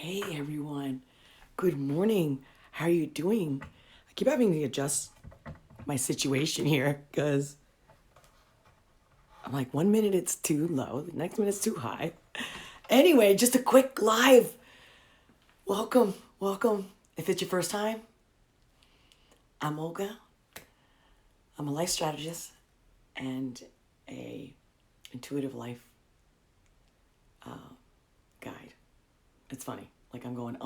Hey everyone, good morning. How are you doing? I keep having to adjust my situation here because I'm like 1 minute it's too low, the next minute it's too high. Anyway, just a quick live. Welcome. If it's your first time, I'm Olga. I'm a life strategist and a intuitive life guide. It's funny, like I'm going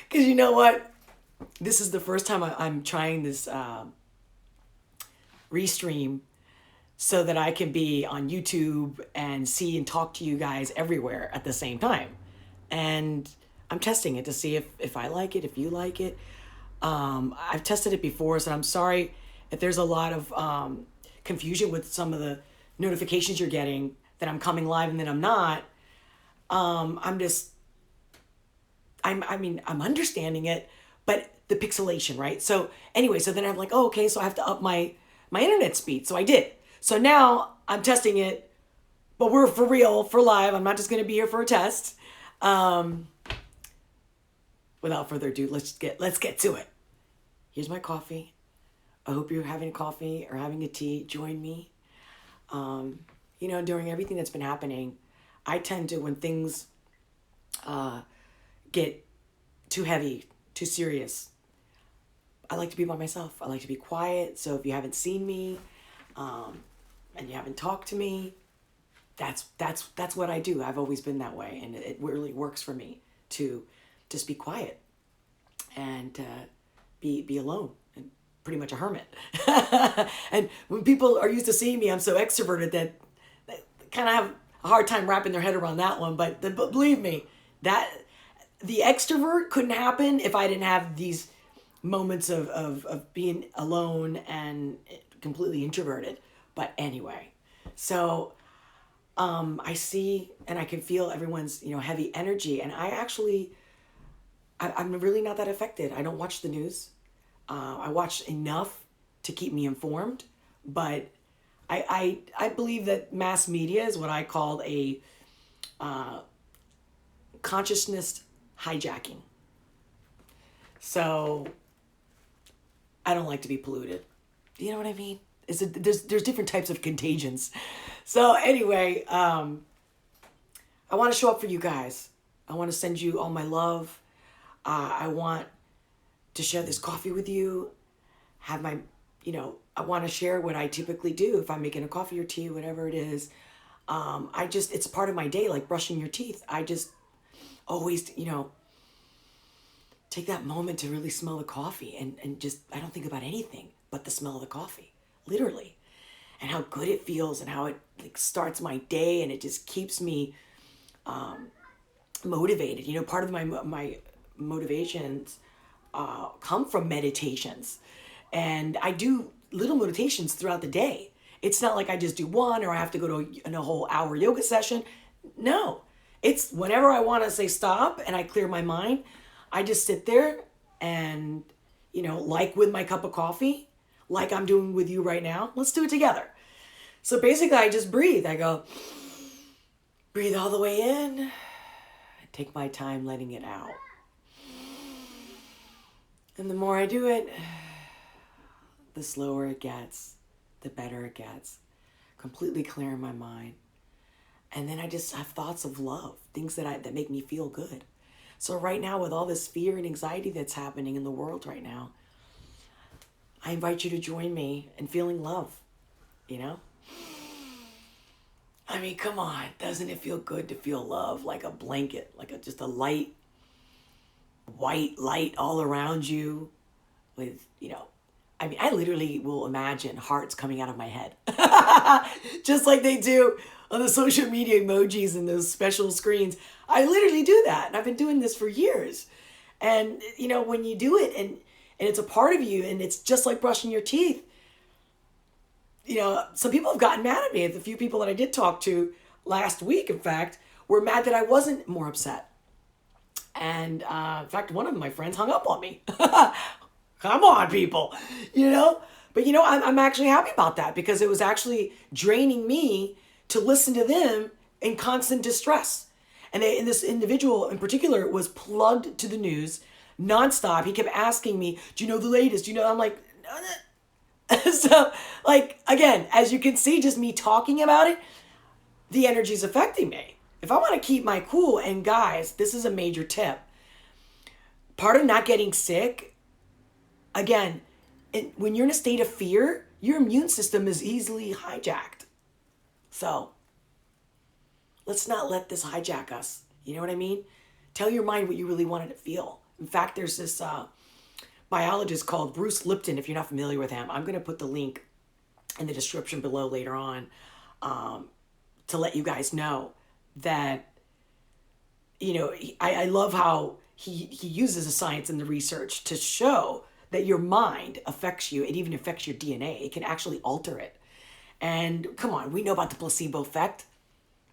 because you know what? This is the first time I'm trying this restream so that I can be on YouTube and see and talk to you guys everywhere at the same time. And I'm testing it to see if I like it, if you like it. I've tested it before, so I'm sorry if there's a lot of confusion with some of the notifications you're getting that I'm coming live and then I'm not. I'm understanding it, but the pixelation, right? So anyway, so then I'm like, oh, okay, so I have to up my internet speed. So I did. So now I'm testing it, but we're for real, for live. I'm not just going to be here for a test. Without further ado, let's get to it. Here's my coffee. I hope you're having coffee or having a tea. Join me. During everything that's been happening, I tend to, when things get too heavy, too serious, I like to be by myself. I like to be quiet. So if you haven't seen me and you haven't talked to me, that's what I do. I've always been that way, and it really works for me to just be quiet and be alone and pretty much a hermit. And when people are used to seeing me, I'm so extroverted that they kind of have a hard time wrapping their head around that one. But believe me, that the extrovert couldn't happen if I didn't have these moments of being alone and completely introverted. But anyway, so I see and I can feel everyone's heavy energy, and I'm really not that affected. I don't watch the news. I watch enough to keep me informed, but I believe that mass media is what I call a consciousness hijacking. So I don't like to be polluted. You know what I mean? There's different types of contagions. So anyway, I want to show up for you guys. I want to send you all my love. I want to share this coffee with you. Have my, I want to share what I typically do if I'm making a coffee or tea, whatever it is. It's part of my day, like brushing your teeth. I just always, take that moment to really smell the coffee and just, I don't think about anything but the smell of the coffee, literally, and how good it feels and how it starts my day, and it just keeps me motivated. Part of my motivations come from meditations, and I do little meditations throughout the day. It's not like I just do one or I have to go to a whole hour yoga session. No, it's whenever I want to say stop and I clear my mind, I just sit there and, like with my cup of coffee, like I'm doing with you right now, let's do it together. So basically I just breathe. I go, breathe all the way in, and take my time letting it out. And the more I do it, the slower it gets, the better it gets. Completely clearing my mind. And then I just have thoughts of love, things that make me feel good. So right now, with all this fear and anxiety that's happening in the world right now, I invite you to join me in feeling love, I mean, come on, doesn't it feel good to feel love like a blanket, like just a light, white light all around you with, I literally will imagine hearts coming out of my head, just like they do on the social media emojis and those special screens. I literally do that, and I've been doing this for years. And, when you do it and it's a part of you, and it's just like brushing your teeth, some people have gotten mad at me. The few people that I did talk to last week, in fact, were mad that I wasn't more upset. And in fact, one of my friends hung up on me. Come on, people, But, I'm actually happy about that, because it was actually draining me to listen to them in constant distress. And this individual in particular was plugged to the news nonstop. He kept asking me, do you know the latest? Do you know? I'm like, so like, again, as you can see, just me talking about it, the energy is affecting me. If I want to keep my cool, and guys, this is a major tip. Part of not getting sick, again, when you're in a state of fear, your immune system is easily hijacked. So let's not let this hijack us. You know what I mean? Tell your mind what you really wanted to feel. In fact, there's this biologist called Bruce Lipton, if you're not familiar with him. I'm going to put the link in the description below later on to let you guys know that, you know, I love how he uses the science and the research to show that your mind affects you. It even affects your DNA. It can actually alter it. And come on, we know about the placebo effect.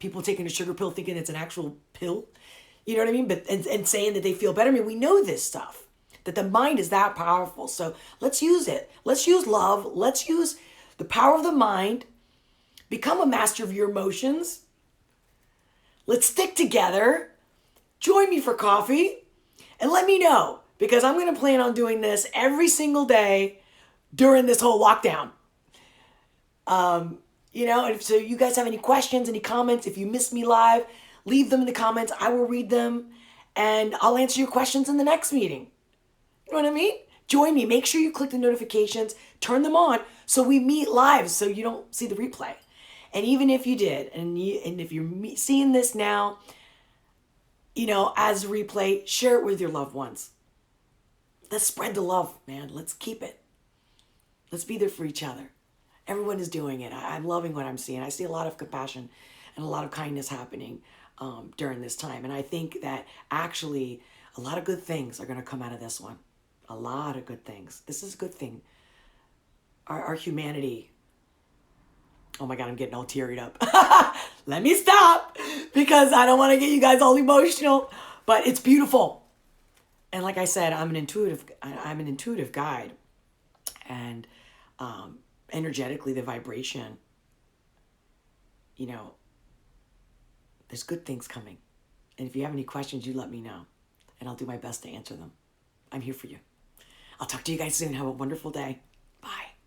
People taking a sugar pill thinking it's an actual pill. You know what I mean? But and saying that they feel better. I mean, we know this stuff, that the mind is that powerful. So let's use it. Let's use love. Let's use the power of the mind. Become a master of your emotions. Let's stick together. Join me for coffee and let me know, because I'm going to plan on doing this every single day during this whole lockdown. You know, and so you guys have any questions, any comments, if you missed me live, leave them in the comments. I will read them and I'll answer your questions in the next meeting. You know what I mean? Join me. Make sure you click the notifications, turn them on so we meet live so you don't see the replay. And even if you did, and if you're seeing this now, you know, as a replay, share it with your loved ones. Let's spread the love, man. Let's keep it. Let's be there for each other. Everyone is doing it. I'm loving what I'm seeing. I see a lot of compassion and a lot of kindness happening during this time. And I think that actually a lot of good things are going to come out of this one. A lot of good things. This is a good thing. Our humanity. Oh my God, I'm getting all teared up. Let me stop because I don't want to get you guys all emotional, but it's beautiful. And like I said, I'm an intuitive guide, and energetically, the vibration, you know, there's good things coming. And if you have any questions, you let me know and I'll do my best to answer them. I'm here for you. I'll talk to you guys soon. Have a wonderful day. Bye.